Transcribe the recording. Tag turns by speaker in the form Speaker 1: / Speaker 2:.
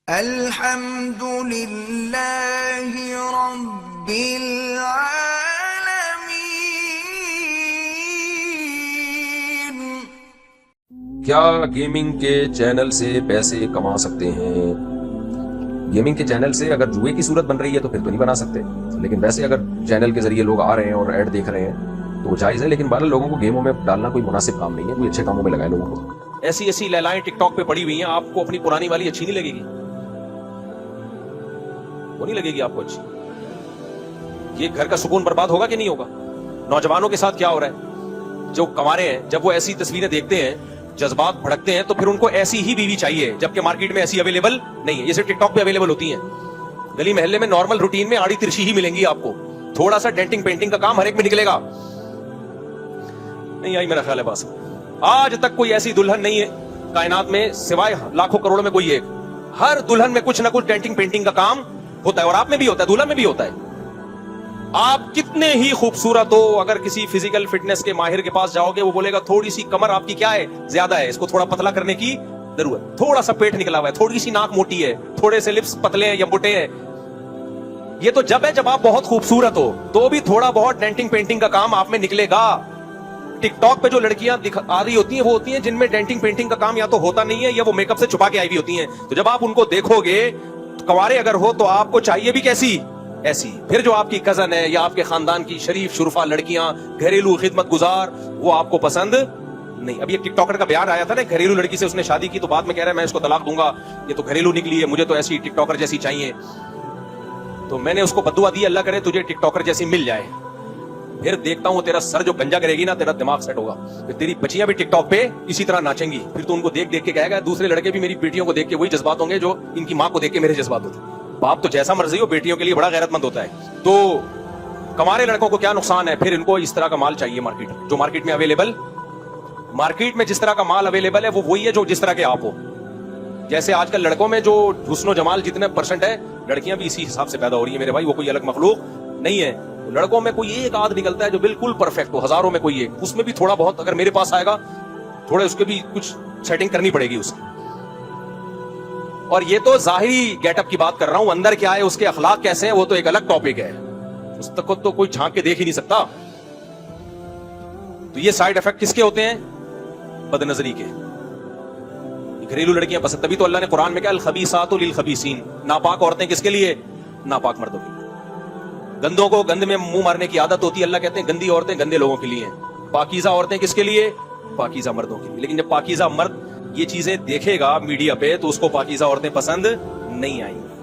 Speaker 1: अल्हम्दुलिल्लाहि रब्बिल आलमीन।
Speaker 2: क्या गेमिंग के चैनल से पैसे कमा सकते हैं? गेमिंग के चैनल से अगर जुए की सूरत बन रही है तो फिर तो नहीं बना सकते, लेकिन वैसे अगर चैनल के जरिए लोग आ रहे हैं और ऐड देख रहे हैं तो वो जायज है। लेकिन बारह लोगों को गेमों में डालना कोई मुनासिब काम नहीं है, कोई अच्छे कामों में लगाए लोगों को।
Speaker 3: ऐसी ऐसी लैलाएं टिकटॉक पे पड़ी हुई हैं, आपको अपनी पुरानी वाली अच्छी नहीं लगेगी? वो नहीं लगेगी आपको अच्छी? ये घर का सुकून बर्बाद होगा कि नहीं होगा? नौजवानों के साथ क्या हो रहा है, जो कमारे हैं, जब वो ऐसी तस्वीरें देखते हैं, जज्बात भड़कते हैं, तो फिर उनको ऐसी ही बीवी चाहिए, जबकि मार्केट में ऐसी अवेलेबल नहीं है। ये सिर्फ टिकटॉक पे अवेलेबल होती हैं। गली मोहल्ले में नॉर्मल रूटीन में आड़ी तिरछी ही मिलेंगी आपको। थोड़ा सा डेंटिंग पेंटिंग का काम हर एक में निकलेगा। नहीं आई मेरा ख्याल है बस। आज तक कोई ऐसी दुल्हन नहीं है कायनात में, सिवाय लाखों करोड़ों में कोई एक। हर दुल्हन में कुछ ना कुछ डेंटिंग पेंटिंग का काम होता है, और आप में भी होता है, दुल्हन में भी होता है। आप कितने ही खूबसूरत हो, अगर किसी फिजिकल फिटनेस के माहिर के पास जाओगे, वो बोलेगा थोड़ी सी कमर आपकी क्या है, ज्यादा है, इसको थोड़ा पतला करने की जरूरत। थोड़ा सा पेट निकला हुआ है, थोड़ी सी नाक मोटी है, थोड़े से लिप्स पतले हैं या मोटे हैं। ये तो जब है जब आप बहुत खूबसूरत हो, तो भी थोड़ा बहुत डेंटिंग पेंटिंग का काम आप में निकलेगा। टिकटॉक पे जो लड़कियां आ रही होती हैं, वो होती हैं जिनमें डेंटिंग पेंटिंग का काम या तो होता नहीं है या वो मेकअप से छुपा के आई हुई होती हैं। तो जब आप उनको देखोगे, कंवारे अगर हो, तो आपको चाहिए भी कैसी? ऐसी। फिर जो आपकी कजन है या आपके खानदान की शरीफ शुरफा लड़कियां, घरेलू खिदमत गुजार, वो आपको पसंद नहीं। अभी एक टिकटॉकर का बयान आया था ना, घरेलू लड़की से उसने शादी की, तो बाद में कह रहा है मैं इसको तलाक दूंगा, ये तो घरेलू निकली है, मुझे तो ऐसी टिकटॉकर जैसी चाहिए। तो मैंने उसको बद्दुआ दी, अल्लाह करे तुझे टिकटॉकर जैसी मिल जाए। फिर देखता हूं तेरा सर जो गंजा करेगी ना, तेरा दिमाग सेट होगा। फिर तेरी बच्चियां भी टिकटॉक पे इसी तरह नाचेंगी। फिर तो उनको देख देख के कहेगा, दूसरे लड़के भी मेरी बेटियों को देख के वही जज्बात होंगे जो इनकी मां को देख के मेरे जज्बात होते। बाप तो जैसा मर्जी हो, बेटियों के लिए बड़ा गैरतमंद होता है। तो कमारे लड़कों को क्या नुकसान है? फिर इनको इस तरह का माल चाहिए मार्केट, जो मार्केट में अवेलेबल। मार्केट में जिस तरह का माल अवेलेबल है वो वही है जो जिस तरह के आप हो। जैसे आजकल लड़कों में जो हुस्न जमाल जितने परसेंट है, लड़कियां भी इसी हिसाब से पैदा हो रही है मेरे भाई। वो कोई अलग मखलूक नहीं है। लड़कों में कोई एक आध निकलता है जो बिल्कुल परफेक्ट हो, हजारों में कोई एक। उसमें भी थोड़ा बहुत अगर मेरे पास आएगा, थोड़े उसके भी कुछ सेटिंग करनी पड़ेगी उसकी। और ये तो जाहिरी गेटअप की बात कर रहा हूं, अंदर क्या है, उसके अखलाक कैसे हैं, वो तो एक अलग टॉपिक है। उस तक को तो कोई झांक के देख ही नहीं सकता। तो ये साइड इफेक्ट किसके होते हैं? बदनजरी के। घरेलू लड़कियां पसंद, तभी तो अल्लाह ने कुरान में कहा अल खबीसातु लिल खबीसीन। नापाक औरतें किसके लिए? नापाक मर्दों के लिए। गंदों को गंद में मुंह मारने की आदत होती है, अल्लाह कहते हैं गंदी औरतें गंदे लोगों के लिए। पाकीज़ा औरतें किसके लिए? पाकीज़ा मर्दों के लिए। लेकिन जब पाकीज़ा मर्द ये चीजें देखेगा मीडिया पे, तो उसको पाकीज़ा औरतें पसंद नहीं आएंगी।